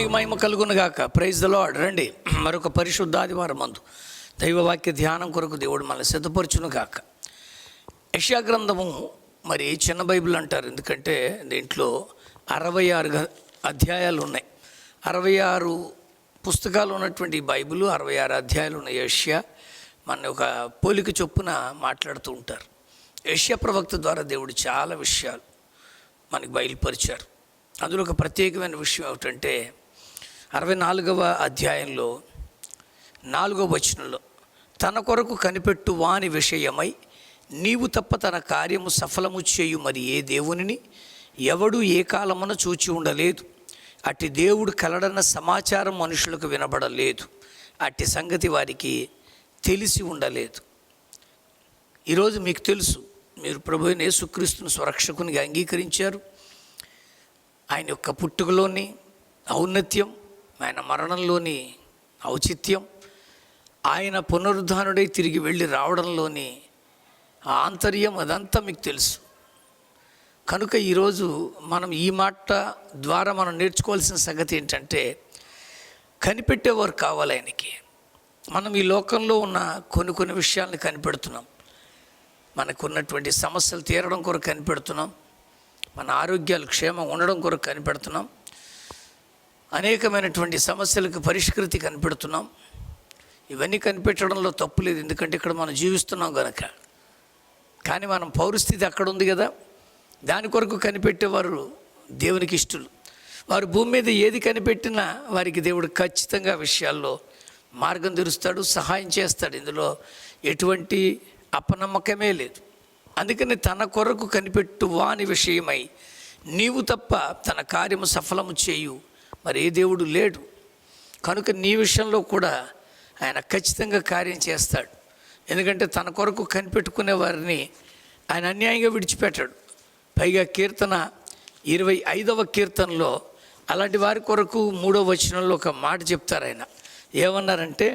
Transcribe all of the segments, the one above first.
దేవునికి మహిమ కలుగునుగాక. Praise the lord. రండి, మరొక పరిశుద్ధ ఆదివారం మందు దైవవాక్య ధ్యానం కొరకు దేవుడు మనల్ని సిద్ధపరచునుగాక. యెషయా గ్రంథము మరి చిన్న బైబిల్ అంటారు, ఎందుకంటే దీంట్లో 66 అధ్యాయాలు ఉన్నాయి. 66 పుస్తకాలు ఉన్నటువంటి బైబిల్, 66 అధ్యాయాలు ఉన్నాయి. యెషయా మన ఒక పోలిక చొప్పున మాట్లాడుతూ ఉంటారు. యెషయా ప్రవక్త ద్వారా దేవుడు చాలా విషయాలు మనకి బయలుపరిచారు. అందులో ఒక ప్రత్యేకమైన విషయం ఏమిటంటే 64వ అధ్యాయంలో 4వ వచనంలో, తన కొరకు కనిపెట్టు వాని విషయమై నీవు తప్ప తన కార్యము సఫలము చేయు మరి ఏ దేవునిని ఎవడు ఏ కాలమున చూచి ఉండలేదు. అట్టి దేవుడు కలడన్న సమాచారం మనుషులకు వినబడలేదు. అట్టి సంగతి వారికి తెలిసి ఉండలేదు. ఈరోజు మీకు తెలుసు, మీరు ప్రభు అయిన యేసుక్రీస్తును స్వరక్షకునిగా అంగీకరించారు. ఆయన యొక్క పుట్టుకలోని ఔన్నత్యం, ఆయన మరణంలోని ఔచిత్యం, ఆయన పునరుద్ధానుడై తిరిగి వెళ్ళి రావడంలోని ఆంతర్యం, అదంతా మీకు తెలుసు. కనుక ఈరోజు మనం ఈ మాట ద్వారా మనం నేర్చుకోవాల్సిన సంగతి ఏంటంటే, కనిపెట్టేవారు కావాలి ఆయనకి. మనం ఈ లోకంలో ఉన్న కొన్ని విషయాలను కనిపెడుతున్నాం. మనకున్నటువంటి సమస్యలు తీరడం కొరకు కనిపెడుతున్నాం, మన ఆరోగ్యాలు క్షేమం ఉండడం కొరకు కనిపెడుతున్నాం, అనేకమైనటువంటి సమస్యలకు పరిష్కృతి కనిపెడుతున్నాం. ఇవన్నీ కనిపెట్టడంలో తప్పు లేదు, ఎందుకంటే ఇక్కడ మనం జీవిస్తున్నాం కనుక. కానీ మనం పౌరస్థితి అక్కడ ఉంది కదా, దాని కొరకు కనిపెట్టేవారు దేవునికి ఇష్టలు. వారు భూమి మీద ఏది కనిపెట్టినా వారికి దేవుడు ఖచ్చితంగా విషయాల్లో మార్గం తెరుస్తాడు, సహాయం చేస్తాడు. ఇందులో ఎటువంటి అపనమ్మకమే లేదు. అందుకని తన కొరకు కనిపెట్టు వాని విషయమై నీవు తప్ప తన కార్యము సఫలము చేయు మరి ఏ దేవుడు లేడు. కనుక నీ విషయంలో కూడా ఆయన ఖచ్చితంగా కార్యం చేస్తాడు. ఎందుకంటే తన కొరకు కనిపెట్టుకునే వారిని ఆయన అన్యాయంగా విడిచిపెట్టాడు. పైగా కీర్తన 25వ కీర్తనలో అలాంటి వారి కొరకు 3వ వచనంలో ఒక మాట చెప్తారు. ఆయన ఏమన్నారంటే,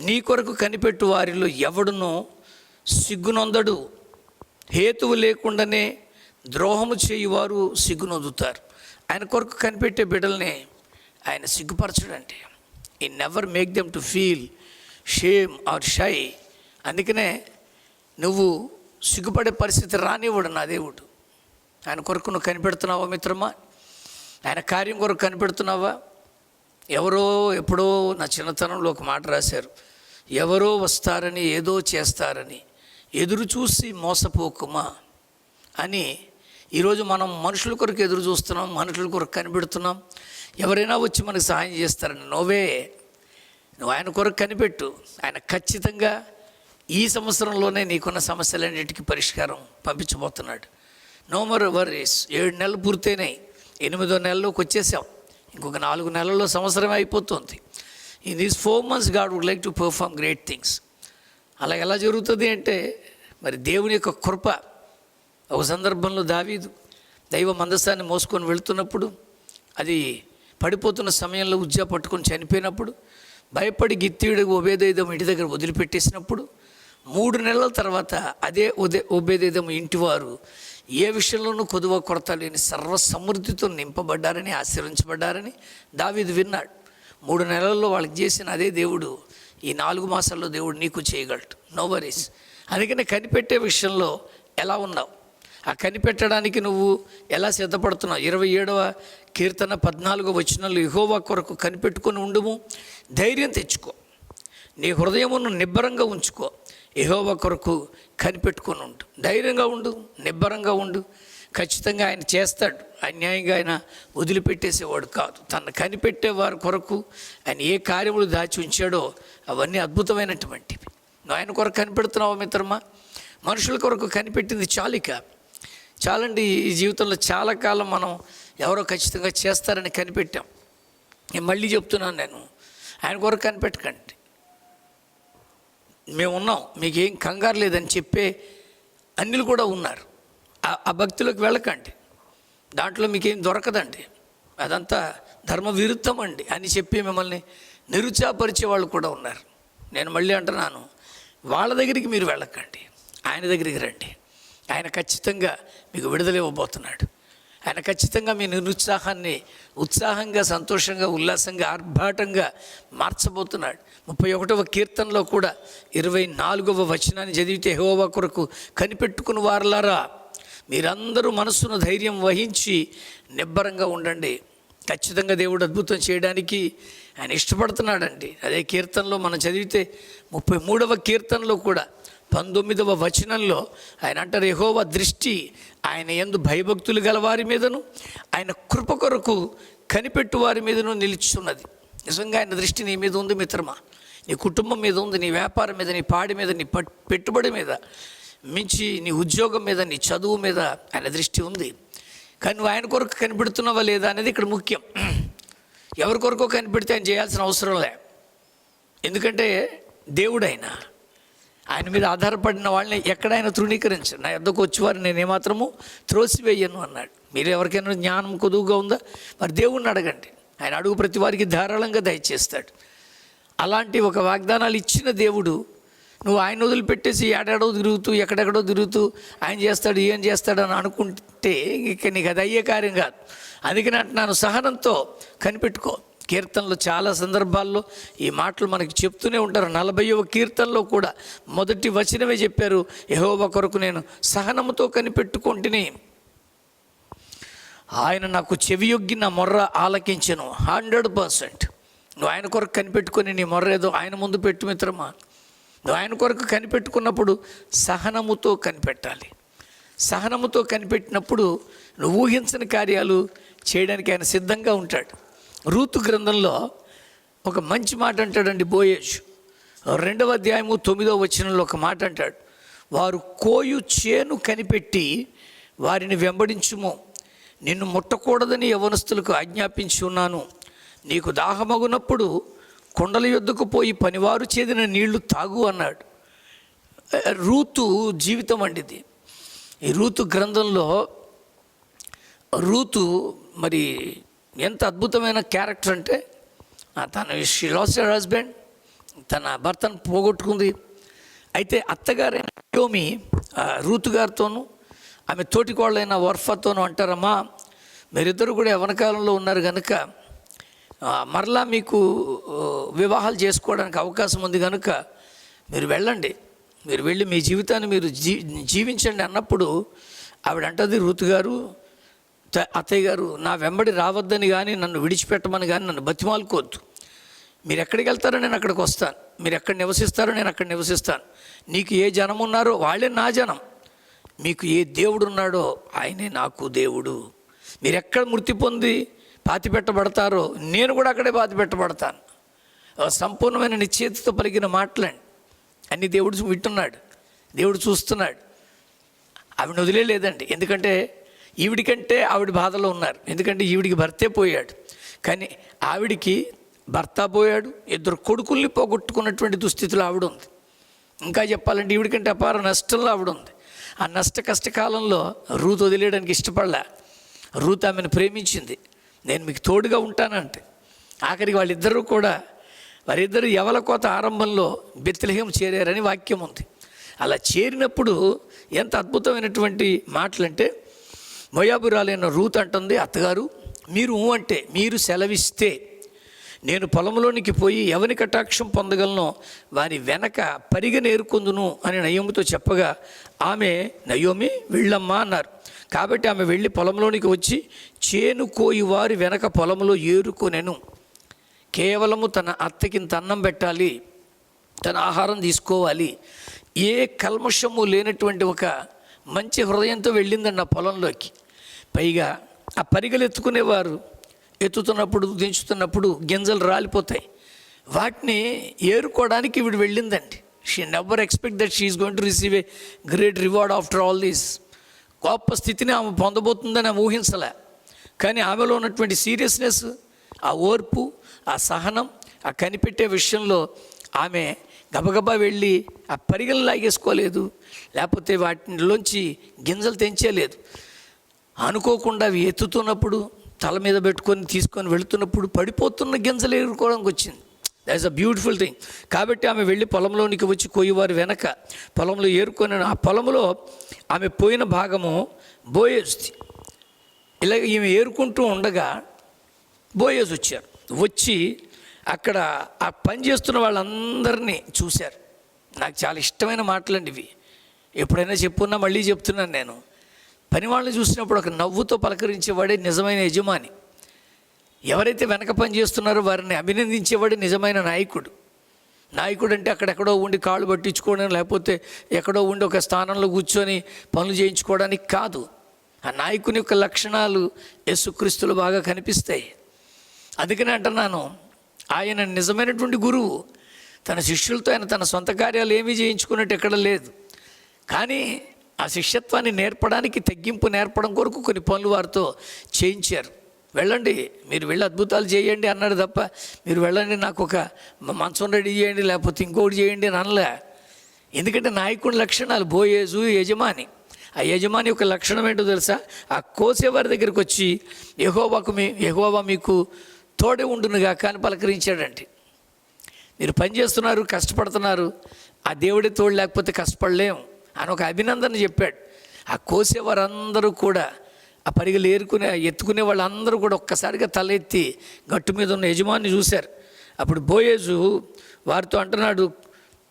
నీ కొరకు కనిపెట్టు వారిలో ఎవడునో సిగ్గునొందడు, హేతువు లేకుండానే ద్రోహము చేయువారు సిగ్గునొందుతారు. ఆయన కొరకు కనిపెట్టే బిడ్డల్ని ఆయన సిగ్గుపరచడంటే, ఈ never make them to feel shame or shy. అందుకనే నువ్వు సిగ్గుపడే పరిస్థితి రానివ్వడు నా దేవుడు. ఆయన కొరకు నువ్వు కనిపెడుతున్నావా మిత్రమా? ఆయన కార్యం కొరకు కనిపెడుతున్నావా? ఎవరో ఎప్పుడో నా చిన్నతనంలో ఒక మాట రాశారు, ఎవరో వస్తారని ఏదో చేస్తారని ఎదురు చూసి మోసపోకుమా అని. ఈరోజు మనం మనుషుల కొరకు ఎదురు చూస్తున్నాం, మనుషుల కొరకు కనిపెడుతున్నాం. ఎవరైనా వచ్చి మనకు సహాయం చేస్తారని. నువ్వు ఆయన కొరకు కనిపెట్టు. ఆయన ఖచ్చితంగా ఈ సంవత్సరంలోనే నీకున్న సమస్యలన్నిటికీ పరిష్కారం పంపించబోతున్నాడు. No more worries. 7 నెలలు పూర్తయినాయి, 8వ నెలలోకి వచ్చేసాం. ఇంకొక 4 నెలల్లో సంవత్సరం అయిపోతుంది. In these 4 months God would like to perform great things. అలా ఎలా జరుగుతుంది అంటే, మరి దేవుని యొక్క కృప. ఒక సందర్భంలో దావీదు దైవ మందసాన్ని మోసుకొని వెళుతున్నప్పుడు, అది పడిపోతున్న సమయంలో ఉజ్జా పట్టుకొని చనిపోయినప్పుడు, భయపడి గిత్తీయుడు ఓబేదెదోము ఇంటి దగ్గర వదిలిపెట్టేసినప్పుడు 3 నెలల తర్వాత అదే ఓబేదెదోము ఇంటివారు ఏ విషయంలోనూ కొదువ కొరత లేని సర్వ సమృద్ధితో నింపబడ్డారని, ఆశీర్వించబడ్డారని దావీదు విన్నాడు. 3 నెలల్లో వాళ్ళకి చేసిన అదే దేవుడు ఈ 4 మాసాల్లో దేవుడు నీకు చేయగలడు. No worries. అందుకని కనిపెట్టే విషయంలో ఎలా ఉన్నావు, ఆ కనిపెట్టడానికి నువ్వు ఎలా సిద్ధపడుతున్నావు? 27వ కీర్తన 14వ వచనంలో, యెహోవా కొరకు కనిపెట్టుకొని ఉండుము, ధైర్యం తెచ్చుకో, నీ హృదయమును నిబ్బరంగా ఉంచుకో. యెహోవా కొరకు కనిపెట్టుకొని ఉండు, ధైర్యంగా ఉండు, నిబ్బరంగా ఉండు. ఖచ్చితంగా ఆయన చేస్తాడు. అన్యాయంగా ఆయన వదిలిపెట్టేసేవాడు కాదు. తను కనిపెట్టే వారి కొరకు ఆయన ఏ కార్యములు దాచి ఉంచాడో అవన్నీ అద్భుతమైనటువంటివి. నువ్వు ఆయన కొరకు కనిపెడుతున్నావా మిత్రమా? మనుషుల కొరకు కనిపెట్టింది చాలండి. ఈ జీవితంలో చాలా కాలం మనం ఎవరో ఖచ్చితంగా చేస్తారని కనిపెట్టాం. నేను మళ్ళీ చెప్తున్నాను, నేను ఆయన కొరకు కనిపెట్టకండి. మేము ఉన్నాం, మీకేం కంగారు లేదని చెప్పే అన్యులు కూడా ఉన్నారు. ఆ భక్తిలోకి వెళ్ళకండి, దాంట్లో మీకేం దొరకదండి, అదంతా ధర్మ విరుద్ధం అండి అని చెప్పి మిమ్మల్ని నిరుత్సాహపరిచే వాళ్ళు కూడా ఉన్నారు. నేను మళ్ళీ అంటున్నాను, వాళ్ళ దగ్గరికి మీరు వెళ్ళకండి, ఆయన దగ్గరికి రండి. ఆయన ఖచ్చితంగా మీకు విడుదల ఇవ్వబోతున్నాడు. ఆయన ఖచ్చితంగా మీ నిరుత్సాహాన్ని ఉత్సాహంగా, సంతోషంగా, ఉల్లాసంగా, ఆర్భాటంగా మార్చబోతున్నాడు. 31వ కీర్తనలో కూడా 24వ వచనాన్ని చదివితే, యెహోవా కొరకు కనిపెట్టుకుని వారలారా, మీరందరూ మనస్సును ధైర్యం వహించి నిబ్బరంగా ఉండండి. ఖచ్చితంగా దేవుడు అద్భుతం చేయడానికి ఆయన ఇష్టపడుతున్నాడండి. అదే కీర్తనలో మనం చదివితే 33వ కీర్తనలో కూడా 19వ వచనంలో ఆయన అంటారు, యెహోవా దృష్టి ఆయన యందు భయభక్తులు గల వారి మీదను, ఆయన కృప కొరకు కనిపెట్టు వారి మీదను నిలుచున్నది. నిజంగా ఆయన దృష్టి నీ మీద ఉంది మిత్రమా, నీ కుటుంబం మీద ఉంది, నీ వ్యాపారం మీద, నీ పాడి మీద, నీ పెట్టుబడి మీద, మించి నీ ఉద్యోగం మీద, నీ చదువు మీద ఆయన దృష్టి ఉంది. కానీ నువ్వు ఆయన కొరకు కనిపెడుతున్నావా లేదా అనేది ఇక్కడ ముఖ్యం. ఎవరి కొరకు కనిపెడితే ఆయన చేయాల్సిన అవసరం లే. ఎందుకంటే దేవుడు ఆయన మీద ఆధారపడిన వాళ్ళని ఎక్కడైనా తృణీకరించను. నా యొద్దకు వచ్చేవారు నేను ఏమాత్రము త్రోసివేయను అన్నాడు. మీరు ఎవరికైనా జ్ఞానం కొదువుగా ఉందా? మరి దేవుణ్ణి అడగండి, ఆయన అడుగు ప్రతి వారికి ధారాళంగా దయచేస్తాడు. అలాంటి ఒక వాగ్దానాలు ఇచ్చిన దేవుడు నువ్వు ఆయన వదిలిపెట్టేసి ఏడాడో తిరుగుతూ, ఎక్కడెక్కడో తిరుగుతూ ఆయన చేస్తాడు, ఏం చేస్తాడు అని అనుకుంటే ఇక నీకు అది అయ్యే కార్యం కాదు. అందుకని అంటున్నాను, సహనంతో కనిపెట్టుకో. కీర్తనలో చాలా సందర్భాల్లో ఈ మాటలు మనకి చెప్తూనే ఉంటారు. 40వ కీర్తనలో కూడా మొదటి వచనమే చెప్పారు, యెహోవా కొరకు నేను సహనముతో కనిపెట్టుకుంటుని, ఆయన నాకు చెవియొగ్గి నా మొర్ర ఆలకించెను. 100%. నువ్వు ఆయన కొరకు కనిపెట్టుకొని నీ మొర్ర ఏదో ఆయన ముందు పెట్టు మిత్రమా. నువ్వు ఆయన కొరకు కనిపెట్టుకున్నప్పుడు సహనముతో కనిపెట్టాలి. సహనముతో కనిపెట్టినప్పుడు నువ్వు ఊహించని కార్యాలు చేయడానికి ఆయన సిద్ధంగా ఉంటాడు. రూతు గ్రంథంలో ఒక మంచి మాట అంటాడండి బోయేజు. 2వ అధ్యాయము 9వ వచనంలో ఒక మాట అంటాడు, వారు కోయు చేను కనిపెట్టి వారిని వెంబడించుము, నిన్ను ముట్టకూడదని యవనస్తులకు ఆజ్ఞాపించి ఉన్నాను. నీకు దాహమగునప్పుడు కొండల యొద్దకు పోయి పనివారు చేదిన నీళ్లు తాగు అన్నాడు. రూతు జీవితం అండిది. ఈ రూతు గ్రంథంలో రూతు మరి ఎంత అద్భుతమైన క్యారెక్టర్ అంటే, తన షీ లాస్ట్ హర్ హస్బెండ్, తన భర్తను పోగొట్టుకుంది. అయితే అత్తగారైన నయోమి రూతు గారితోనూ ఆమె తోటికోళ్ళైన వర్ఫతోనూ అంటారమ్మా, మీరిద్దరు కూడా యవ్వన కాలంలో ఉన్నారు కనుక మరలా మీకు వివాహాలు చేసుకోవడానికి అవకాశం ఉంది కనుక మీరు వెళ్ళండి, మీరు వెళ్ళి మీ జీవితాన్ని మీరు జీవించండి అన్నప్పుడు ఆవిడ అంటది, రూతు గారు, అత్తయ్య గారు, నా వెంబడి రావద్దని కానీ, నన్ను విడిచిపెట్టమని కానీ నన్ను బతిమాలుకోవద్దు. మీరు ఎక్కడికి వెళ్తారో నేను అక్కడికి వస్తాను, మీరు ఎక్కడ నివసిస్తారో నేను అక్కడ నివసిస్తాను. నీకు ఏ జనం ఉన్నారో వాళ్ళే నా జనం, మీకు ఏ దేవుడు ఉన్నాడో ఆయనే నాకు దేవుడు. మీరు ఎక్కడ మృతి పొంది పాతి పెట్టబడతారో నేను కూడా అక్కడే పాతి పెట్టబడతాను. సంపూర్ణమైన నిశ్చయితతో పలికిన మాటలండి. అన్ని దేవుడు వింటున్నాడు, దేవుడు చూస్తున్నాడు. ఆవిడని వదిలేలేదండి. ఎందుకంటే ఈవిడికంటే ఆవిడ బాధలో ఉన్నారు. ఎందుకంటే ఈవిడికి భర్తే పోయాడు, కానీ ఆవిడికి భర్త పోయాడు, 2 కొడుకుల్ని పోగొట్టుకున్నటువంటి దుస్థితిలో ఆవిడ ఉంది. ఇంకా చెప్పాలంటే ఈవిడికంటే అపార నష్టంలో ఆవిడ ఉంది. ఆ కష్టకాలంలో రూతు వదిలేయడానికి ఇష్టపడలే. రూతు ఆమెను ప్రేమించింది, నేను మీకు తోడుగా ఉంటానంటే. ఆఖరికి వారిద్దరూ యవల కోత ఆరంభంలో బెత్లెహేము చేరారని వాక్యం ఉంది. అలా చేరినప్పుడు ఎంత అద్భుతమైనటువంటి మాటలంటే, మోయాబురాలైన రూతు అంటుంది, అత్తగారు మీరు అంటే మీరు సెలవిస్తే నేను పొలంలోనికి పోయి ఎవని కటాక్షం పొందగలను వారి వెనక పరిగెనేరుకొందును అని నయోమితో చెప్పగా, ఆమె నయోమి వెళ్ళమ్మా అన్నారు. కాబట్టి ఆమె వెళ్ళి పొలంలోనికి వచ్చి చేను కోయి వారి వెనక పొలంలో ఏరుకొనెను. కేవలము తన అత్తకింత అన్నం పెట్టాలి, తన ఆహారం తీసుకోవాలి, ఏ కల్మషము లేనటువంటి ఒక మంచి హృదయంతో వెళ్ళిందండి ఆ పొలంలోకి. పైగా ఆ పరిగెలు ఎత్తుకునేవారు ఎత్తుతున్నప్పుడు, దించుతున్నప్పుడు గింజలు రాలిపోతాయి. వాటిని ఏరుకోవడానికి ఈవిడ వెళ్ళిందండి. She never expect that she is going to receive a great reward after all these. గొప్ప స్థితిని ఆమె పొందబోతుందని ఆమె ఊహించలే. కానీ ఆమెలో ఉన్నటువంటి సీరియస్నెస్, ఆ ఓర్పు, ఆ సహనం, ఆ కనిపెట్టే విషయంలో ఆమె గబగబా వెళ్ళి ఆ పరిగెలు లాగేసుకోలేదు, లేకపోతే వాటిలోంచి గింజలు తెంచేలేదు. అనుకోకుండా అవి ఎత్తుతున్నప్పుడు తల మీద పెట్టుకొని తీసుకొని వెళుతున్నప్పుడు పడిపోతున్న గింజలు ఎదుర్కోవడానికి వచ్చింది. That is a beautiful thing. కాబట్టి ఆమె వెళ్ళి పొలంలోనికి వచ్చి కోయివారి వెనక పొలంలో ఏరుకొని, ఆ పొలంలో ఆమె పోయిన భాగము బోయేజ్ది. ఇలాగ ఈమె ఏరుకుంటూ ఉండగా బోయేజు వచ్చారు. వచ్చి అక్కడ ఆ పని చేస్తున్న వాళ్ళందరినీ చూశారు. నాకు చాలా ఇష్టమైన మాటలండి ఇవి. ఎప్పుడైనా చెప్పున్నా మళ్ళీ చెప్తున్నాను నేను. పని వాళ్ళని చూసినప్పుడు ఒక నవ్వుతో పలకరించేవాడే నిజమైన యజమాని. ఎవరైతే వెనక పని చేస్తున్నారో వారిని అభినందించేవాడే నిజమైన నాయకుడు. నాయకుడు అంటే అక్కడెక్కడో ఉండి కాళ్ళు పట్టించుకోవడం, లేకపోతే ఎక్కడో ఉండి ఒక స్థానంలో కూర్చొని పనులు చేయించుకోవడానికి కాదు. ఆ నాయకుని యొక్క లక్షణాలు యేసుక్రీస్తులో బాగా కనిపిస్తాయి. అందుకని అంటున్నాను, ఆయన నిజమైనటువంటి గురువు. తన శిష్యులతో ఆయన తన సొంత కార్యాలు ఏమీ చేయించుకున్నట్టు ఎక్కడ లేదు. కానీ ఆ శిష్యత్వాన్ని నేర్పడానికి, తగ్గింపు నేర్పడం కొరకు కొన్ని పనులు వారితో చేయించారు. వెళ్ళండి, మీరు వెళ్ళి అద్భుతాలు చేయండి అన్నాడు తప్ప, మీరు వెళ్ళండి నాకు ఒక మంచం రెడీ చేయండి లేకపోతే ఇంకోటి చేయండి అని అనలే. ఎందుకంటే నాయకుడి లక్షణాలు బోయేజు యజమాని. ఆ యజమాని యొక్క లక్షణం ఏంటో తెలుసా? ఆ కోసేవారి దగ్గరికి వచ్చి యెహోవా మీకు తోడే ఉండునుగా కానీ పలకరించాడంటే. మీరు పని చేస్తున్నారు, కష్టపడుతున్నారు, ఆ దేవుడి తోడు లేకపోతే కష్టపడలేము అని ఒక అభినందన చెప్పాడు. ఆ కోసేవారందరూ కూడా, ఆ పరిగెలు ఎత్తుకునే వాళ్ళందరూ కూడా ఒక్కసారిగా తలెత్తి గట్టు మీద ఉన్న యజమాని చూశారు. అప్పుడు బోయేజు వారితో అంటున్నాడు,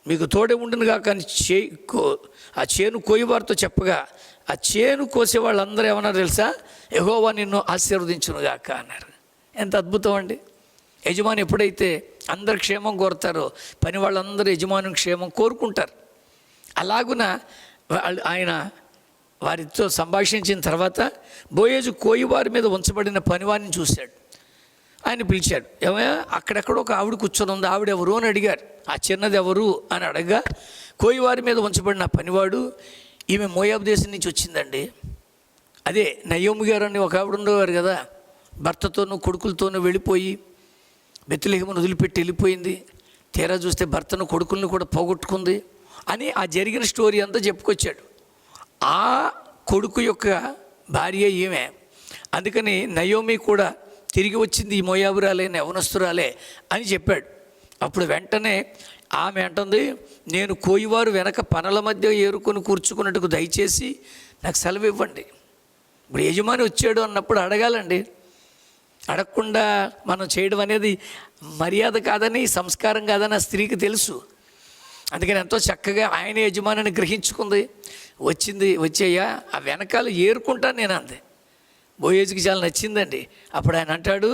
మీకు తోడే ఉండునుగా కానీ ఆ చేను కోయివారితో చెప్పగా, ఆ చేను కోసే వాళ్ళందరూ ఏమన్నారు తెలుసా? యెహోవా నిన్ను ఆశీర్వదించునుగాక అన్నారు. ఎంత అద్భుతం అండి! యజమాని ఎప్పుడైతే అందరి క్షేమం కోరుతారో పని వాళ్ళందరూ యజమాని క్షేమం కోరుకుంటారు. అలాగున ఆయన వారితో సంభాషించిన తర్వాత బోయేజు కోయివారి మీద ఉంచబడిన పనివారిని చూశాడు. ఆయన పిలిచాడు. ఏమయ్యా, అక్కడెక్కడో ఒక ఆవిడ కూర్చొని ఉంది, ఆవిడెవరు అని అడిగారు. ఆ చిన్నది ఎవరు అని అడగగా, కోయివారి మీద ఉంచబడిన పనివాడు, ఈమె మోయాబు దేశం నుంచి వచ్చిందండి. అదే నయోమి గారు అని ఒక ఆవిడ ఉండేవారు కదా, భర్తతోనూ కొడుకులతోనూ వెళ్ళిపోయి బెత్లెహేమును వదిలిపెట్టి వెళ్ళిపోయింది. తీరా చూస్తే భర్తను కొడుకులను కూడా పోగొట్టుకుంది అని ఆ జరిగిన స్టోరీ అంతా చెప్పుకొచ్చాడు. ఆ కొడుకు యొక్క భార్య ఈమె. అందుకని నయోమి కూడా తిరిగి వచ్చింది ఈ మోయాబురాలే, యవనస్తురాలే అని చెప్పాడు. అప్పుడు వెంటనే ఆమె అంటుంది, నేను కోయివారు వెనక పనుల మధ్య ఏరుకొని కూర్చుకున్నట్టుకు దయచేసి నాకు సెలవు ఇవ్వండి. ఇప్పుడు యజమాని వచ్చాడు అన్నప్పుడు అడగాలండి. అడగకుండా మనం చేయడం అనేది మర్యాద కాదని, సంస్కారం కాదని ఆ స్త్రీకి తెలుసు. అందుకని ఎంతో చక్కగా ఆయన యజమానిని గ్రహించుకుంది. వచ్చేయ్యా ఆ వెనకాల ఏరుకుంటాను నేను అంది. బోయేజుకి చాలా నచ్చిందండి. అప్పుడు ఆయన అంటాడు,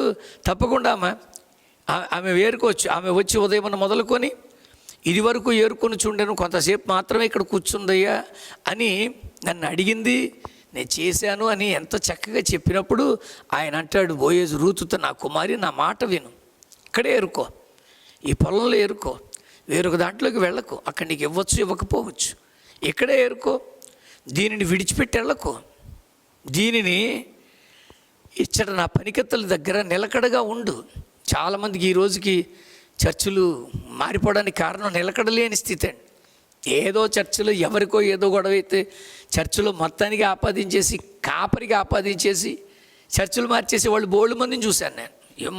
తప్పకుండా ఆమె ఏరుకోవచ్చు. ఆమె వచ్చి ఉదయం మొదలుకొని ఇది వరకు ఏరుకొని చూడాను, కొంతసేపు మాత్రమే ఇక్కడ కూర్చుందయ్యా అని నన్ను అడిగింది, నేను చేశాను అని ఎంతో చక్కగా చెప్పినప్పుడు ఆయన అంటాడు, బోయేజు రూతుతో, నా కుమారి నా మాట విను, ఇక్కడే ఏరుకో, ఈ పొలంలో ఏరుకో, వేరొక దాంట్లోకి వెళ్ళకు, అక్కడ నీకు ఇవ్వచ్చు ఇవ్వకపోవచ్చు, ఇక్కడే ఏరుకో, దీనిని విడిచిపెట్టి వెళ్ళకు, దీనిని ఇచ్చట నా పనికత్తల దగ్గర నిలకడగా ఉండు. చాలామందికి ఈ రోజుకి చర్చిలు మారిపోవడానికి కారణం నిలకడలేని స్థితి అండి. ఏదో చర్చిలో ఎవరికో ఏదో గొడవ అయితే చర్చిలో మొత్తానికి ఆపాదించేసి, కాపరికి ఆపాదించేసి చర్చిలు మార్చేసి వాళ్ళు బోల్డ్ మందిని చూశాను నేను.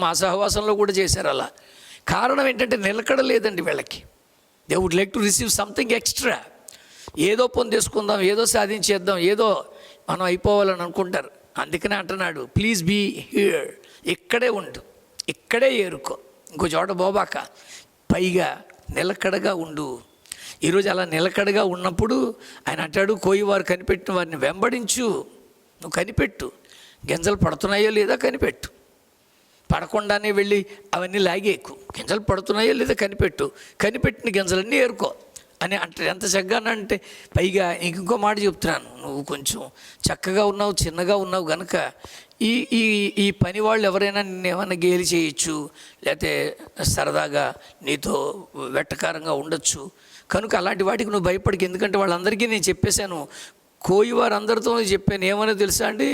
మా సహవాసంలో కూడా చేశారు అలా. కారణం ఏంటంటే నిలకడ లేదండి వీళ్ళకి. They would like to receive something extra. ఏదో పొందేసుకుందాం, ఏదో సాధించేద్దాం, ఏదో మనం అయిపోవాలని అనుకుంటారు. అందుకనే అంటున్నాడు, ప్లీజ్ బీ హియర్, ఇక్కడే ఉండు, ఇక్కడే ఏరుకో, ఇంకో చోట పోబాక, పైగా నిలకడగా ఉండు. ఈరోజు అలా నిలకడగా ఉన్నప్పుడు ఆయన అంటాడు, కోయివారు కనిపెట్టిన వారిని వెంబడించు. నువ్వు కనిపెట్టు, గింజలు పడుతున్నాయో లేదా కనిపెట్టు, పడకుండానే వెళ్ళి అవన్నీ లాగేకు, గింజలు పడుతున్నాయో లేదా కనిపెట్టు, కనిపెట్టిన గింజలన్నీ ఏరుకో అని అంటే ఎంత చక్కగా అంటే. పైగా ఇంకో మాట చెప్తున్నాను, నువ్వు కొంచెం చక్కగా ఉన్నావు, చిన్నగా ఉన్నావు కనుక ఈ ఈ ఈ పని వాళ్ళు ఎవరైనా నిన్నేమైనా గేలి చేయొచ్చు, లేకపోతే సరదాగా నీతో వెట్టకారంగా ఉండొచ్చు, కనుక అలాంటి వాటికి నువ్వు భయపడికి. ఎందుకంటే వాళ్ళందరికీ నేను చెప్పేశాను, కోయివారందరితో చెప్పాను. ఏమని తెలుసా అండి,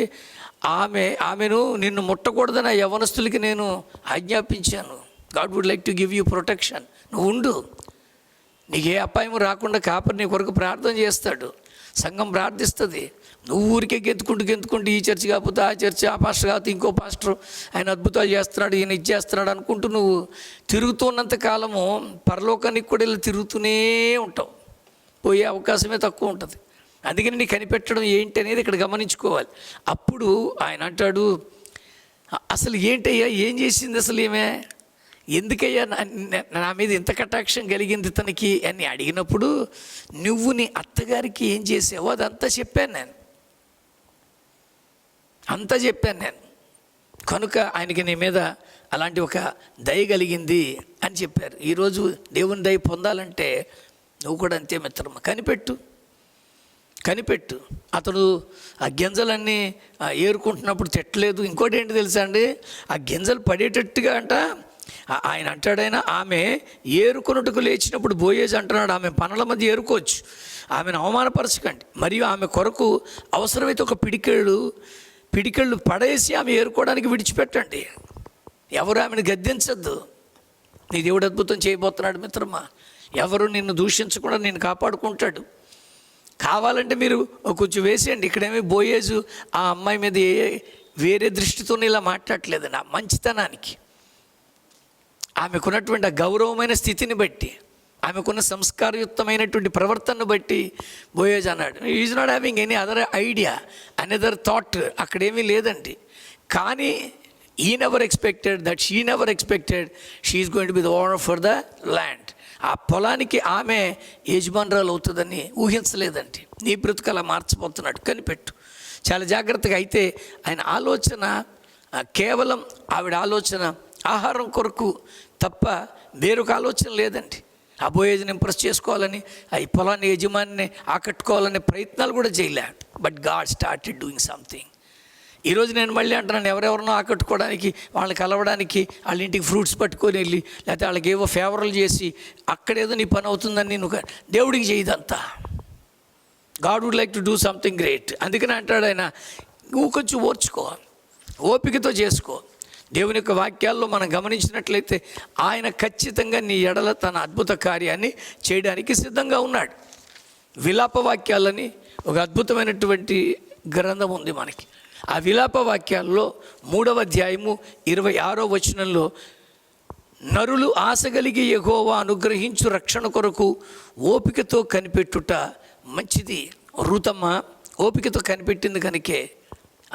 ఆమెను నిన్ను ముట్టకూడదని ఆ యవనస్తులకి నేను ఆజ్ఞాపించాను. God would like to give you protection. నువ్వు ఉండు, నీకు ఏ అపాయం రాకుండా కాపరి నీ కొరకు ప్రార్థన చేస్తాడు, సంఘం ప్రార్థిస్తుంది. నువ్వు ఊరికే గెంతుకుంటూ ఈ చర్చి కాకపోతే ఆ చర్చి, ఆ పాస్టర్ కాకపోతే ఇంకో పాస్టర్, ఆయన అద్భుతాలు చేస్తున్నాడు, ఈయన ఇచ్చేస్తున్నాడు అనుకుంటూ నువ్వు తిరుగుతున్నంత కాలము పరలోకానికి కూడా ఇలా తిరుగుతూనే ఉంటావు. పోయే అవకాశమే తక్కువ ఉంటుంది. అందుకని నీ కనిపెట్టడం ఏంటి అనేది ఇక్కడ గమనించుకోవాలి. అప్పుడు ఆయన అంటాడు, అసలు ఏంటయ్యా, ఏం చేసింది అసలు ఏమే, ఎందుకయ్యా నా మీద ఇంత కటాక్షం కలిగింది తనకి అని అడిగినప్పుడు, నువ్వు నీ అత్తగారికి ఏం చేసావో అదంతా చెప్పాను నేను, అంతా చెప్పాను నేను, కనుక ఆయనకి నీ మీద అలాంటి ఒక దయ కలిగింది అని చెప్పారు. ఈరోజు దేవుని దయ పొందాలంటే నువ్వు కూడా అంతే మిత్రమా, కనిపెట్టు. అతడు ఆ గింజలన్నీ ఏరుకుంటున్నప్పుడు తిట్టలేదు. ఇంకోటి ఏంటి తెలుసా అండి, ఆ గింజలు పడేటట్టుగా ఆయన అంటాడైనా, ఆమె ఏరుకొనుటకు లేచినప్పుడు బోయేజ్ అంటున్నాడు, ఆమె పనుల మధ్య ఏరుకోవచ్చు, ఆమెను అవమానపరచకండి, మరియు ఆమె కొరకు అవసరమైతే ఒక పిడికెళ్ళు పడేసి ఆమె ఏరుకోవడానికి విడిచిపెట్టండి. ఎవరు ఆమెను గద్దించద్దు. నీ దేవుడు అద్భుతం చేయబోతున్నాడు మిత్రమా. ఎవరు నిన్ను దూషించకుండా నిన్ను కాపాడుకుంటాడు. కావాలంటే మీరు కొంచెం వేసేయండి. ఇక్కడేమీ బోయేజు ఆ అమ్మాయి మీద వేరే దృష్టితోనే ఇలా మాట్లాడలేదు. నా మంచితనానికి, ఆమెకున్నటువంటి ఆ గౌరవమైన స్థితిని బట్టి, ఆమెకున్న సంస్కారయుక్తమైనటువంటి ప్రవర్తనను బట్టి బోయేజ్ అన్నాడు, is not having any other idea, another thought అక్కడేమీ లేదండి. కానీ he never expected that she never expected she is going to be the owner for the land. ఆ పొలానికి ఆమె యజమానురాలు అవుతుందని ఊహించలేదండి. నీ బ్రతుకు అలా మార్చిపోతున్నాడు. కనిపెట్టు, చాలా జాగ్రత్తగా. అయితే ఆయన ఆలోచన కేవలం ఆవిడ ఆలోచన ఆహారం కొరకు తప్ప వేరొక ఆలోచన లేదండి. ఆ బోయేజ్ని ఇంప్రెస్ చేసుకోవాలని, ఈ పొలాన్ని యజమానిని ఆకట్టుకోవాలనే ప్రయత్నాలు కూడా చేయలే. But God started doing something. ఈరోజు నేను మళ్ళీ అంటున్నాను, ఎవరెవరినో ఆకట్టుకోవడానికి, వాళ్ళని కలవడానికి, వాళ్ళ ఇంటికి ఫ్రూట్స్ పట్టుకొని వెళ్ళి, లేకపోతే వాళ్ళకి ఏవో ఫేవర్లు చేసి అక్కడేదో నీ పని అవుతుందని నువ్వు దేవుడికి చేయదంతా. God would like to do something great. అందుకని అంటాడు ఆయన, నువ్వు కొంచెం ఓర్చుకో, ఓపికతో చేసుకో. దేవుని యొక్క వాక్యాల్లో మనం గమనించినట్లయితే ఆయన ఖచ్చితంగా నీ ఎడల తన అద్భుత కార్యాన్ని చేయడానికి సిద్ధంగా ఉన్నాడు. విలాప వాక్యాలని ఒక అద్భుతమైనటువంటి గ్రంథం ఉంది మనకి. ఆ విలాప వాక్యాల్లో 3వ అధ్యాయము 26వ వచనంలో, నరులు ఆశగలిగి యెహోవా అనుగ్రహించు రక్షణ కొరకు ఓపికతో కనిపెట్టుట మంచిది. రూతమ్మ ఓపికతో కనిపెట్టింది కనుకే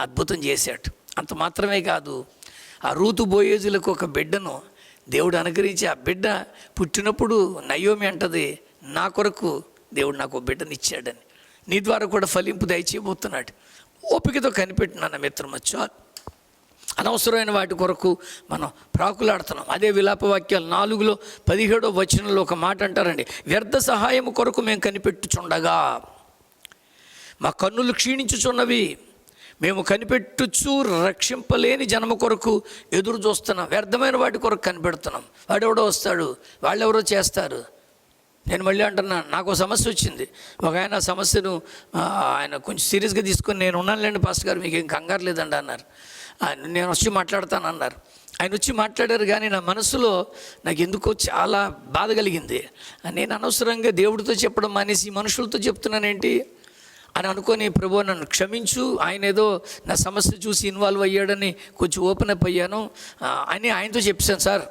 అద్భుతం చేశాడు. అంత మాత్రమే కాదు, ఆ రూతు బోయేజులకు ఒక బిడ్డను దేవుడు అనుగ్రహించి, ఆ బిడ్డ పుట్టినప్పుడు నయోమి అంటది, నా కొరకు దేవుడు నాకు బిడ్డనిచ్చాడని, నీ ద్వారా కూడా ఫలింపు దయచేయబోతున్నాడు. ఓపికతో కనిపెట్టినాను మిత్రమా. చాలు, అనవసరమైన వాటి కొరకు మనం ప్రాకులాడుతున్నాం. అదే విలాపవాక్యాలు 4లో 17వ వచనంలో ఒక మాట అంటారండి, వ్యర్థ సహాయం కొరకు మేము కనిపెట్టుచుండగా మా కన్నులు క్షీణించుచున్నవి, మేము కనిపెట్టుచు రక్షింపలేని జనము కొరకు ఎదురు చూస్తున్నాం. వ్యర్థమైన వాటి కొరకు కనిపెడుతున్నాం. వాడెవడో వస్తాడు, వాళ్ళెవరో చేస్తారు. నేను మళ్ళీ అంటున్నా, నాకు సమస్య వచ్చింది. ఒక ఆయన సమస్యను ఆయన కొంచెం సీరియస్గా తీసుకొని, నేను ఉన్నానులేండి పాస్టర్ గారు, మీకు ఏం కంగారు లేదండి అన్నారు. నేను వచ్చి మాట్లాడతాను అన్నారు. ఆయన వచ్చి మాట్లాడారు. కానీ నా మనసులో నాకు ఎందుకో చాలా బాధ కలిగింది. నేను అనవసరంగా దేవుడితో చెప్పడం మానేసి మనుషులతో చెప్తున్నానేంటి అని అనుకొని, ప్రభు నన్ను క్షమించు, ఆయన ఏదో నా సమస్య చూసి ఇన్వాల్వ్ అయ్యాడని కొంచెం ఓపెన్ అప్ అయ్యాను అని ఆయనతో చెప్పాను. సార్,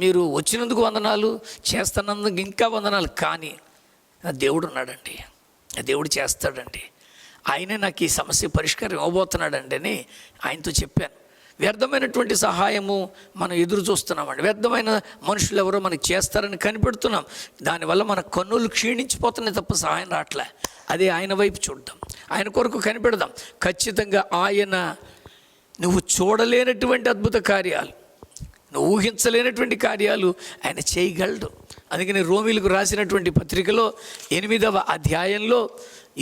మీరు వచ్చినందుకు వందనాలు, చేస్తున్నందుకు ఇంకా వందనాలు, కానీ దేవుడు ఉన్నాడండి, దేవుడు చేస్తాడండి, ఆయనే నాకు ఈ సమస్య పరిష్కారం ఇవ్వబోతున్నాడండి అని ఆయనతో చెప్పాను. వ్యర్థమైనటువంటి సహాయము మనం ఎదురు చూస్తున్నామండి. వ్యర్థమైన మనుషులు ఎవరో మనకి చేస్తారని కనిపెడుతున్నాం. దానివల్ల మన కన్నులు క్షీణించిపోతున్నాయి తప్ప సహాయం రావట్లే. అదే ఆయన వైపు చూడడం, ఆయన కొరకు కనిపెడదాం. ఖచ్చితంగా ఆయన నువ్వు చూడలేనటువంటి అద్భుత కార్యాలు, నువ్వు ఊహించలేనటువంటి కార్యాలు ఆయన చేయగలడు. అందుకని రోమీలకు రాసినటువంటి పత్రికలో 8వ అధ్యాయంలో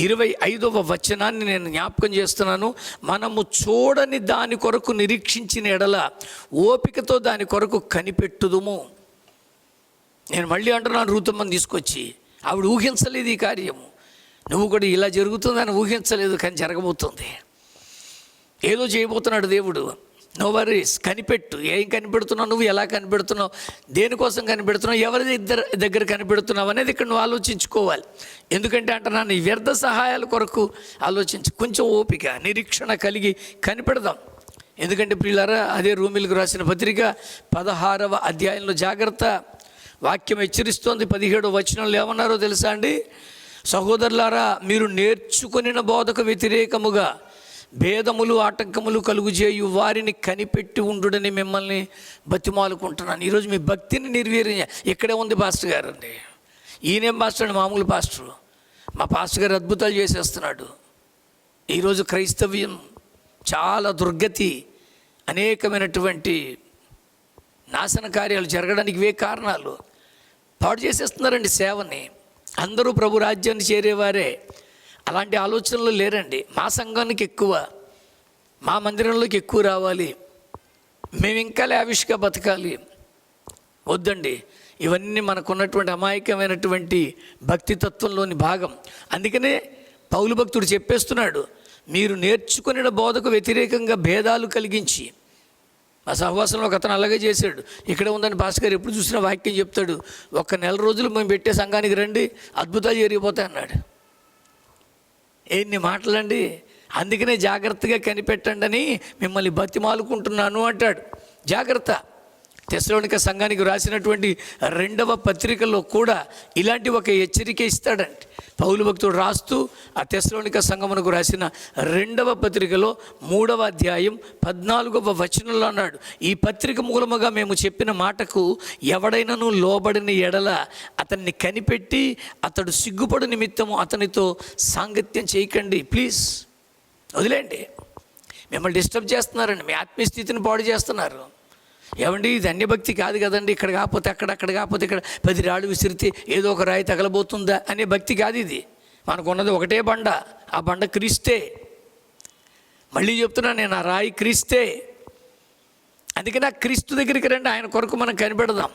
25వ వచనాన్ని నేను జ్ఞాపకం చేస్తున్నాను. మనము చూడని దాని కొరకు నిరీక్షించిన ఎడల ఓపికతో దాని కొరకు కనిపెట్టుదుము. నేను మళ్ళీ అంటున్నాను, రూతమ్మని తీసుకొచ్చి, ఆవిడ ఊహించలేదు ఈ కార్యము. నువ్వు కూడా ఇలా జరుగుతుందని ఊహించలేదు, కానీ జరగబోతుంది. ఏదో చేయబోతున్నాడు దేవుడు. నో వరీస్, కనిపెట్టు. ఏం కనిపెడుతున్నావు నువ్వు, ఎలా కనిపెడుతున్నావు, దేనికోసం కనిపెడుతున్నావు, ఎవరి దగ్గర కనిపెడుతున్నావు అనేది ఇక్కడ నువ్వు ఆలోచించుకోవాలి. ఎందుకంటే అంటున్నాను, ఈ వ్యర్థ సహాయాల కొరకు ఆలోచించి కొంచెం ఓపిక, నిరీక్షణ కలిగి కనిపెడదాం. ఎందుకంటే ప్రియులారా, అదే రోమీలకు రాసిన పత్రిక 16వ అధ్యాయంలో జాగ్రత్త వాక్యం హెచ్చరిస్తోంది. 17వ వచనంలో ఏమన్నారో తెలుసా అండి, సహోదరులారా, మీరు నేర్చుకొనిన బోధకు వ్యతిరేకముగా భేదములు ఆటంకములు కలుగుజేయు వారిని కనిపెట్టి ఉండుడని మిమ్మల్ని బతిమాలుకుంటున్నాను. ఈరోజు మీ భక్తిని నిర్వీర్యం. ఇక్కడే ఉంది పాస్టర్ గారు అండి. ఈయనేం పాస్టర్ అండి, మామూలు పాస్టరు. మా పాస్టర్ గారు అద్భుతాలు చేసేస్తున్నాడు. ఈరోజు క్రైస్తవ్యం చాలా దుర్గతి, అనేకమైనటువంటి నాశన కార్యాలు జరగడానికి ఇవే కారణాలు. పాడు చేసేస్తున్నారండి సేవని. అందరూ ప్రభు రాజ్యాన్ని చేరేవారే. అలాంటి ఆలోచనలు లేరండి. మా సంఘానికి ఎక్కువ, మా మందిరంలోకి ఎక్కువ రావాలి, మేము ఇంకా లావిష్గా బతకాలి. వద్దండి, ఇవన్నీ మనకున్నటువంటి అమాయకమైనటువంటి భక్తితత్వంలోని భాగం. అందుకనే పౌలు భక్తుడు చెప్పేస్తున్నాడు, మీరు నేర్చుకునే బోధకు వ్యతిరేకంగా భేదాలు కలిగించి. మా సహవాసంలో ఒక అతను అలాగే చేశాడు. ఇక్కడ ఉందని భాస్కర్ గారు ఎప్పుడు చూసినా వాక్యం చెప్తాడు, ఒక్క నెల రోజులు మేము పెట్టే సంఘానికి రండి, అద్భుతాలు జరిగిపోతాయి అన్నాడు. ఎన్ని మాటలండి. అందుకనే జాగ్రత్తగా కనిపెట్టండి అని మిమ్మల్ని బతిమాలుకుంటున్నాను అంటాడు. జాగ్రత్త. తెస్సలోనిక సంఘానికి రాసినటువంటి 2వ పత్రికలో కూడా ఇలాంటి ఒక హెచ్చరిక ఇస్తాడంటే పౌలు భక్తుడు రాస్తూ ఆ తెస్సలోనిక సంఘమునకు రాసిన 2వ పత్రికలో 3వ అధ్యాయం 14వ వచనంలో అన్నాడు, ఈ పత్రిక మూలముగా మేము చెప్పిన మాటకు ఎవడైనాను లోబడిన ఎడల అతన్ని కనిపెట్టి అతడు సిగ్గుపడు నిమిత్తము అతనితో సాంగత్యం చేయకండి. ప్లీజ్ వదిలేండి. మిమ్మల్ని డిస్టర్బ్ చేస్తున్నారండి, మీ ఆత్మీయ స్థితిని పాడు చేస్తున్నారు. ఏమండి, ఇది అన్యభక్తి కాదు కదండి. ఇక్కడ కాకపోతే అక్కడ కాకపోతే ఇక్కడ 10 రాళ్ళు విసిరితే ఏదో ఒక రాయి తగలబోతుందా అనే భక్తి కాదు ఇది. మనకున్నది ఒకటే బండ, ఆ బండ క్రీస్తే. మళ్ళీ చెప్తున్నా నేను, ఆ రాయి క్రీస్తే. అందుకని ఆ క్రీస్తు దగ్గరికి రండి, ఆయన కొరకు మనం కనిపెడదాం.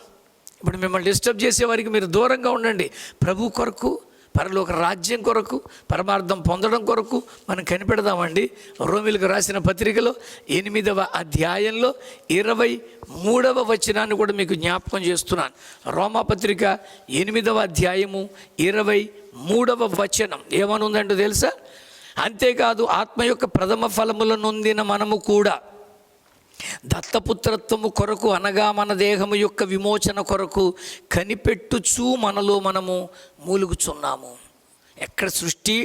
ఇప్పుడు మిమ్మల్ని డిస్టర్బ్ చేసేవారికి మీరు దూరంగా ఉండండి. ప్రభు కొరకు, పరలోక రాజ్యం కొరకు, పరమార్థం పొందడం కొరకు మనం కనిపెడదామండి. రోమీయులకు రాసిన పత్రికలో 8వ అధ్యాయంలో 23వ వచనాన్ని కూడా మీకు జ్ఞాపకం చేస్తున్నాను. రోమాపత్రిక 8వ అధ్యాయము 23వ వచనం ఏమనుందంటో తెలుసా? అంతేకాదు ఆత్మ యొక్క ప్రథమ ఫలములను నొందిన మనము కూడా దత్తపుత్రత్వము కొరకు అనగా మన దేహము యొక్క విమోచన కొరకు కనిపెట్టుచూ మనలో మనము మూలుగుచున్నాము. ఎక్కడ సృష్టి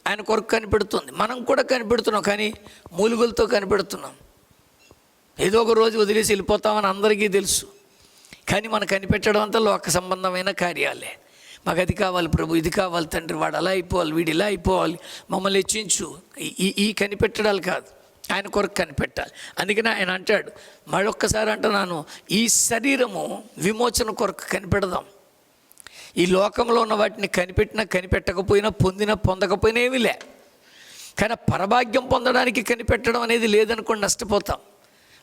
ఆయన కొరకు కనిపెడుతుంది, మనం కూడా కనిపెడుతున్నాం, కానీ మూలుగులతో కనిపెడుతున్నాం. ఏదో ఒక రోజు వదిలేసి వెళ్ళిపోతామని అందరికీ తెలుసు, కానీ మనం కనిపెట్టడం అంతా లోక సంబంధమైన కార్యాలే. మాకు అది కావాలి ప్రభు, ఇది కావాలి తండ్రి, వాడు అలా అయిపోవాలి, వీడు ఇలా అయిపోవాలి, మమ్మల్ని హెచ్చించు. ఈ కనిపెట్టడాలు కాదు, ఆయన కొరకు కనిపెట్టాలి. అందుకని ఆయన అంటాడు, మరొక్కసారి అంటున్నాను, ఈ శరీరము విమోచన కొరకు కనిపెడదాం. ఈ లోకంలో ఉన్న వాటిని కనిపెట్టినా కనిపెట్టకపోయినా పొందకపోయినా ఏమీ లే, కానీ పరభాగ్యం పొందడానికి కనిపెట్టడం అనేది లేదనుకోండి, నష్టపోతాం.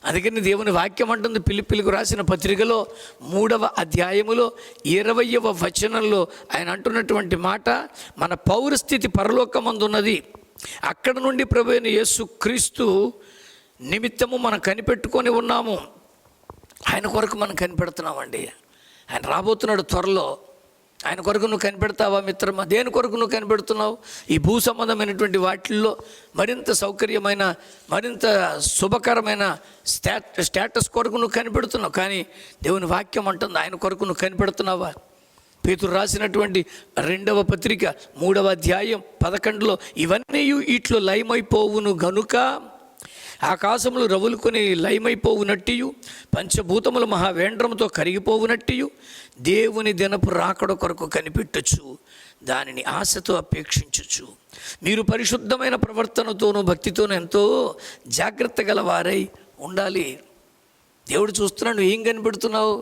అందుకని దేవుని వాక్యం అంటుంది ఫిలిప్పీయులకు రాసిన పత్రికలో 3వ అధ్యాయములో 20వ వచనంలో ఆయన అంటున్నటువంటి మాట, మన పౌరస్థితి పరలోకమందున్నది, అక్కడ నుండి ప్రభువైన యేసు క్రీస్తు నిమిత్తము మనం కనిపెట్టుకొని ఉన్నాము. ఆయన కొరకు మనం కనిపెడుతున్నామండి. ఆయన రాబోతున్నాడు త్వరలో. ఆయన కొరకు నువ్వు కనిపెడతావా మిత్రమా? దేని కొరకు నువ్వు కనిపెడుతున్నావు? ఈ భూ సంబంధమైనటువంటి వాటిల్లో మరింత సౌకర్యమైన, మరింత శుభకరమైన స్టేటస్ కొరకు నువ్వు కనిపెడుతున్నావు, కానీ దేవుని వాక్యం అంటుంది ఆయన కొరకు నువ్వు కనిపెడుతున్నావా? పేతురు రాసినటువంటి 2వ పత్రిక 3వ అధ్యాయం 11లో ఇవన్నీ ఇట్లు లయమైపోవును గనుక ఆకాశములు రవులుకొని లయమైపోవునట్టియు పంచభూతములు మహావేంద్రముతో కరిగిపోవునట్టియు దేవుని దినపు రాకడ కొరకు కనిపెట్టచ్చు, దానిని ఆశతో అపేక్షించచ్చు. మీరు పరిశుద్ధమైన ప్రవర్తనతోనూ భక్తితోనూ ఎంతో జాగ్రత్త గలవారై ఉండాలి. దేవుడు చూస్తున్నాడు, ఏం కనిపెడుతున్నావు?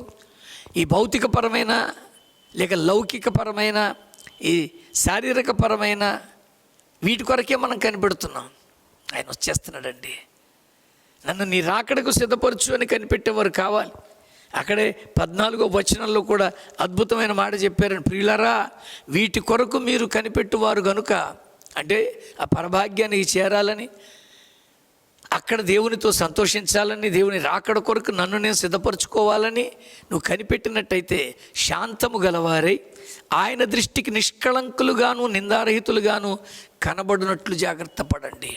ఈ భౌతికపరమైన లేక లౌకికపరమైన, ఈ శారీరకపరమైన వీటి కొరకే మనం కనిపెడుతున్నాం. ఆయన వచ్చేస్తున్నాడండి. నన్ను నీ రాకడకు సిద్ధపరచు అని కనిపెట్టేవారు కావాలి. అక్కడే 14వ వచనంలో కూడా అద్భుతమైన మాట చెప్పారని, ప్రియులారా వీటి కొరకు మీరు కనిపెట్టువారు గనుక, అంటే ఆ పరభాగ్యానికి చేరాలని, అక్కడ దేవునితో సంతోషించాలని, దేవుని రాకడ కొరకు నన్ను నేను సిద్ధపరచుకోవాలని నువ్వు కనిపెట్టినట్టయితే శాంతము గలవారై ఆయన దృష్టికి నిష్కళంకులుగాను నిందారహితులుగాను కనబడినట్లు జాగ్రత్త పడండి.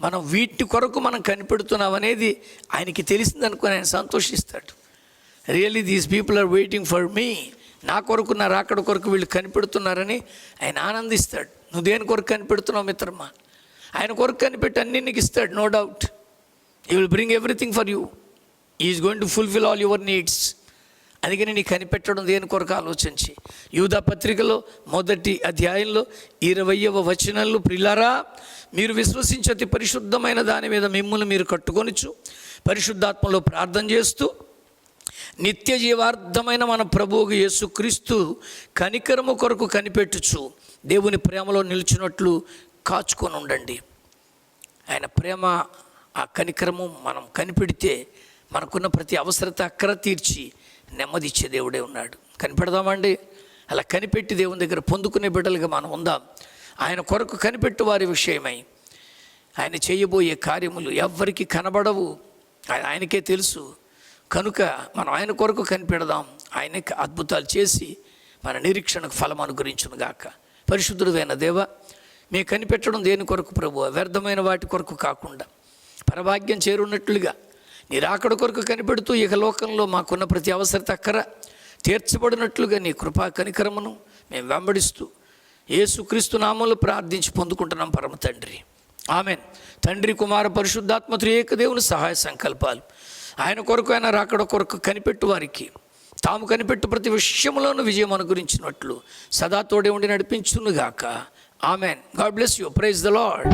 మనం వీటి కొరకు మనం కనిపెడుతున్నాం అనేది ఆయనకి తెలిసిందనుకొని ఆయన సంతోషిస్తాడు. Really these people are waiting for me నా కొరకు, నా రాకడ కొరకు వీళ్ళు కనిపెడుతున్నారని ఆయన ఆనందిస్తాడు. నువ్వు దేని కొరకు కనిపెడుతున్నావు మిత్రమా? ఆయన కొరకు కనిపెట్టి అన్నీ నీకు ఇస్తాడు, no doubt. He will bring everything for you. He is going to fulfil all your needs. అందుకని నీ కనిపెట్టడం దేని కొరకు ఆలోచించి. యూదా పత్రికలో 1వ అధ్యాయంలో 20వ వచనంలో, ప్రియులారా మీరు విశ్వసించి అతి పరిశుద్ధమైన దాని మీద మిమ్మల్ని మీరు కట్టుకొనిచ్చు పరిశుద్ధాత్మలో ప్రార్థన చేస్తూ నిత్య జీవార్థమైన మన ప్రభువు యేసుక్రీస్తు కనికరము కొరకు కనిపెట్టుచు దేవుని ప్రేమలో నిలిచినట్లు కాచుకొని ఉండండి. ఆయన ప్రేమ, ఆ కనికరము మనం కనిపెడితే మనకున్న ప్రతి అవసరత అక్కర తీర్చి నెమ్మది ఇచ్చే దేవుడే ఉన్నాడు. కనిపెడదామండి. అలా కనిపెట్టి దేవుని దగ్గర పొందుకునే బిడ్డలుగా మనం ఉందాం. ఆయన కొరకు కనిపెట్టు వారి విషయమై ఆయన చేయబోయే కార్యములు ఎవ్వరికి కనబడవు, ఆయనకే తెలుసు. కనుక మనం ఆయన కొరకు కనిపెడదాం. ఆయనే అద్భుతాలు చేసి మన నిరీక్షణకు ఫలం అనుగ్రహించునుగాక. పరిశుద్ధుడైన దేవ, మేము కనిపెట్టడం దేని కొరకు ప్రభువా? వ్యర్థమైన వాటి కొరకు కాకుండా పరభాగ్యం చేరున్నట్లుగా నీ రాకడ కొరకు కనిపెడుతూ ఇక లోకంలో మాకున్న ప్రతి అవసరత అక్కర తీర్చబడినట్లుగా నీ కృపా కనికరమును మేము వెంబడిస్తూ యేసుక్రీస్తు నామములో ప్రార్థించి పొందుకుంటున్నాం పరమ తండ్రి. ఆమెన్. తండ్రి, కుమార, పరిశుద్ధాత్మ త్రియేక దేవుని సహాయ సంకల్పాలు ఆయన కొరకు, ఆయన రాకడ కొరకు కనిపెట్టు వారికి తాము కనిపెట్టు ప్రతి విషయంలోనూ విజయం అనుగ్రహించినట్లు సదా తోడే ఉండి నడిపించునుగాక. Amen. God bless you. Praise the lord.